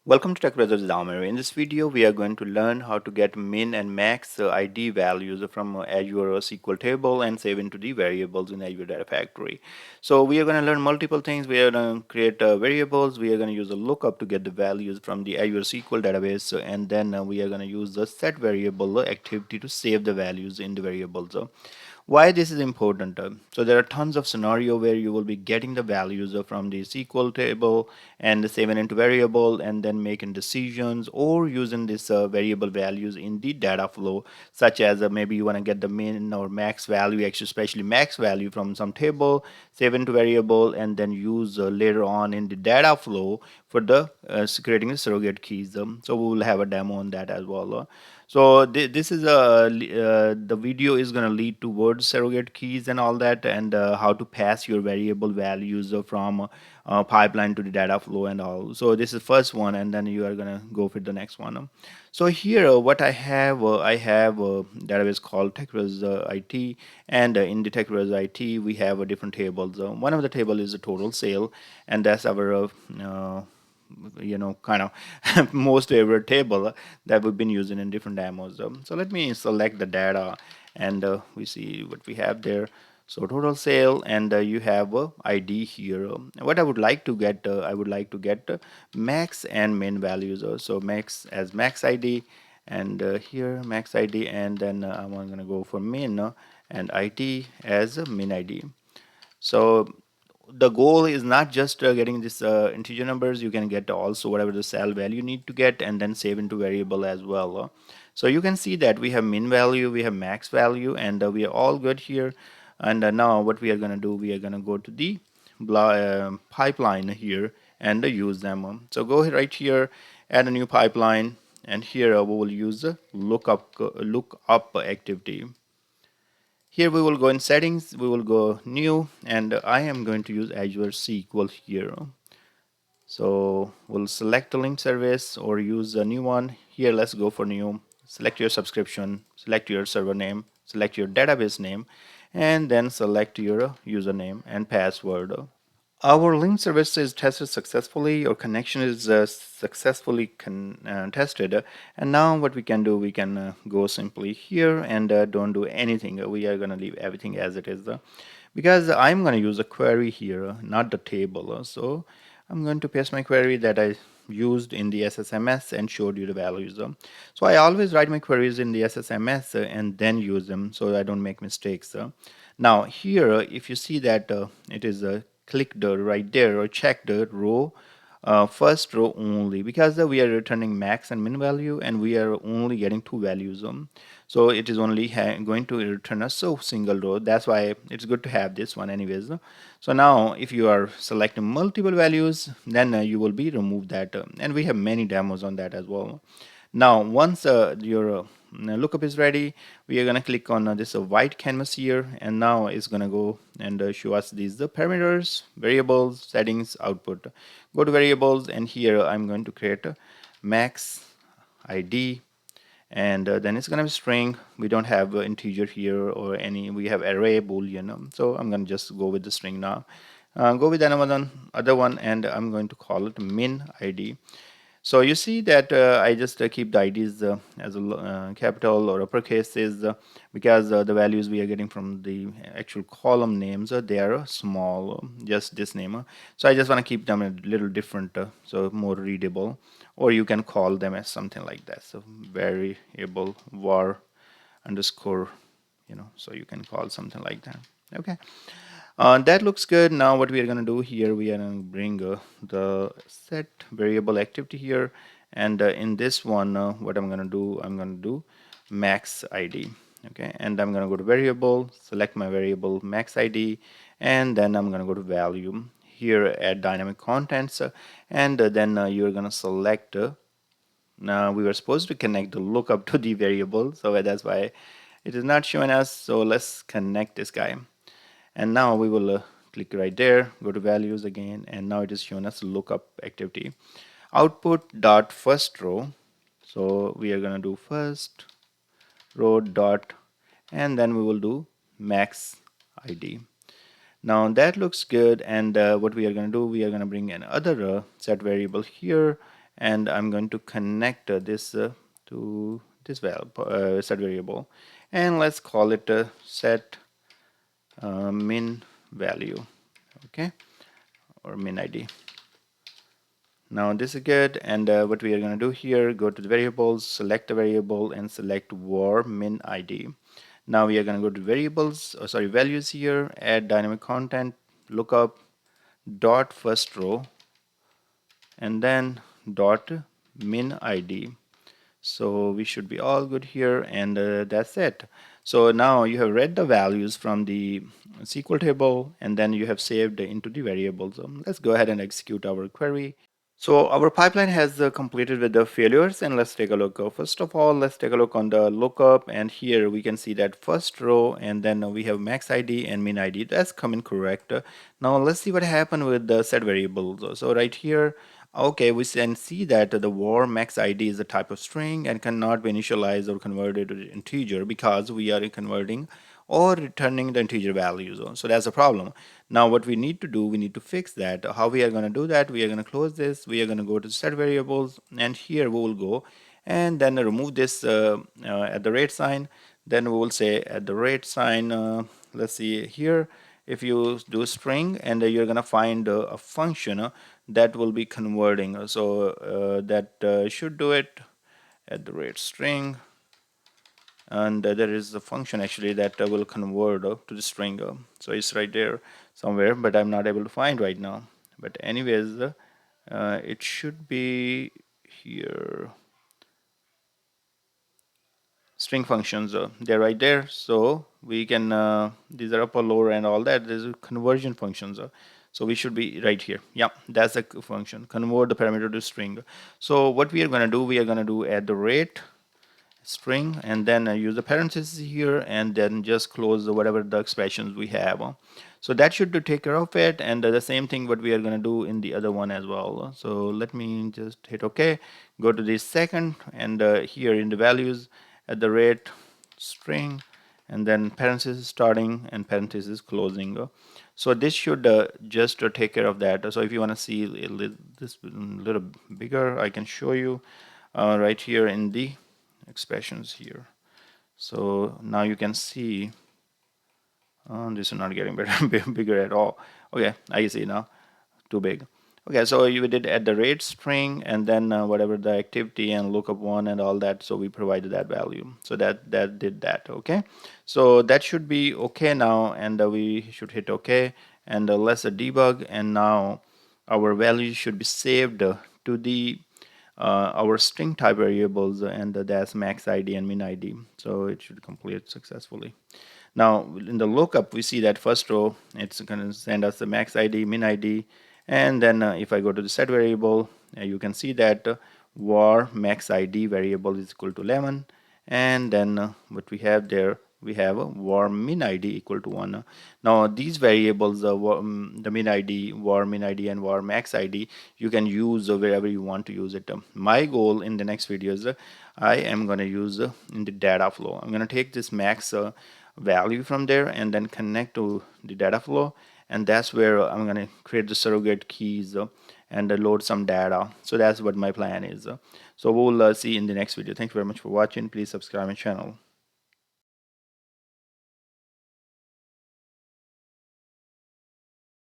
Welcome to TechbrothersIT. In this video, we are going to learn how to get min and max ID values from Azure SQL table and save into the variables in Azure Data Factory. So we are going to learn multiple things. We are going to create variables. We are going to use a lookup to get the values from the Azure SQL database, and then we are going to use the set variable activity to save the values in the variables. Why this is important? So there are tons of scenario where you will be getting the values from the SQL table and saving into variable and then making decisions or using this variable values in the data flow, such as maybe you want to get the min or max value, actually especially max value from some table, save into variable, and then use later on in the data flow for the creating the surrogate keys. So we will have a demo on that as well. So this is the video is going to lead towards surrogate keys and all that, and how to pass your variable values from pipeline to the data flow and all. So this is first one, and then you are going to go for the next one. So here what I have a database called TechbrothersIT, and in the TechbrothersIT we have different tables. One of the table is the total sale, and that's our kind of most favorite table that we've been using in different demos. So let me select the data, and we see what we have there. So total sale, and you have a ID here. What I would like to get, I would like to get max and min values. So max as max ID, and here max ID, and then I'm going to go for min and ID as a min ID. So the goal is not just getting this integer numbers. You can get also whatever the cell value you need to get, and then save into variable as well. So you can see that we have min value, we have max value, and we are all good here. And now what we are going to do, we are going to go to the pipeline here and use them. So go right here, add a new pipeline, and here we will use the lookup activity. Here we will go in settings, we will go new, and I am going to use Azure SQL here. So we'll select the link service or use a new one. Here let's go for new. Select your subscription, select your server name, select your database name, and then select your username and password. Our link service is tested successfully, our connection is successfully tested, and now what we can do, we can go simply here and don't do anything. We are going to leave everything as it is, because I'm going to use a query here, not the table. So I'm going to paste my query that I used in the SSMS and showed you the values. So I always write my queries in the SSMS and then use them so I don't make mistakes. Now here, if you see that it is click the right there or check the row, first row only, because we are returning max and min value and we are only getting two values. So it is only going to return a single row. That's why it's good to have this one anyways. So now if you are selecting multiple values, then you will be remove that, and we have many demos on that as well. Now once your lookup is ready, we are going to click on this white canvas here, and now it's going to go and show us these the parameters, variables, settings, output. Go to variables, and here I'm going to create a max ID, and then it's going to be string. We don't have integer here or any, we have array, boolean. So I'm going to just go with the string now. Go with another other one, and I'm going to call it min ID. So you see that I just keep the IDs as a capital or uppercases, because the values we are getting from the actual column names, they are small, just this name. So I just want to keep them a little different, so more readable. Or you can call them as something like that. So variable var underscore, so you can call something like that. Okay. That looks good. Now what we are going to do here, we are going to bring the set variable activity here, and in this one what I'm going to do, I'm going to do max ID. Okay, and I'm going to go to variable, select my variable max ID, and then I'm going to go to value here, add dynamic contents, and then you're going to select now we were supposed to connect the lookup to the variable, so that's why it is not showing us. So let's connect this guy. And now we will click right there, go to values again, and now it is showing us lookup activity. Output dot first row. So we are going to do first row dot, and then we will do max ID. Now that looks good, and what we are going to do, we are going to bring another set variable here, and I'm going to connect this to this set variable, and let's call it set min value, okay, or min ID. Now this is good, and what we are going to do here, go to the variables, select a variable, and select var min ID. Now we are going to go to variables, values here, add dynamic content, lookup, dot first row, and then dot min ID. So we should be all good here, and that's it. So now you have read the values from the SQL table, and then you have saved into the variables. Let's go ahead and execute our query. So our pipeline has completed with the failures, and let's take a look. First of all, let's take a look on the lookup, and here we can see that first row, and then we have max ID and min ID. That's coming correct. Now let's see what happened with the set variables. So right here, okay, we can see that the var max ID is a type of string and cannot be initialized or converted to integer because we are converting or returning the integer values. So that's a problem. Now what we need to do, we need to fix that. How we are going to do that? We are going to close this. We are going to go to set variables, and here we will go and then remove this at the rate sign. Then we will say at the rate sign, let's see here, if you do string, and you're going to find a function that will be converting. So that should do it at the rate string, and there is a function actually that will convert to the string. So it's right there somewhere, but I'm not able to find right now. But anyways, it should be here. String functions, they're right there, so we can these are upper, lower, and all that. There's conversion functions, so we should be right here. Yeah, that's the function, convert the parameter to string. So what we are going to do, we are going to do at the rate string, and then use the parentheses here, and then just close whatever the expressions we have. So that should take care of it, and the same thing what we are going to do in the other one as well. So let me just hit OK, go to the second, and here in the values, at the rate string, and then parentheses starting and parentheses closing. So this should just take care of that. So if you want to see this a little bigger, I can show you right here in the expressions here. So now you can see this is not getting better, bigger at all. Okay, I see now, too big. Okay, so you did at the rate string, and then whatever the activity and lookup one and all that, so we provided that value. So that did that. Okay, so that should be okay now, and we should hit OK, and let's debug, and now our values should be saved to the our string type variables, and that's max ID and min ID. So it should complete successfully. Now in the lookup, we see that first row, it's going to send us the max ID, min ID, and then if I go to the set variable, you can see that var max ID variable is equal to 11, and then what we have there, we have var min ID equal to 1. Now these variables, the min ID, var min ID, and var max ID, you can use wherever you want to use it. My goal in the next videos, I am going to use in the data flow. I'm going to take this max value from there and then connect to the data flow, and that's where I'm going to create the surrogate keys and load some data. So that's what my plan is. So we'll see in the next video. Thank you very much for watching. Please subscribe my channel.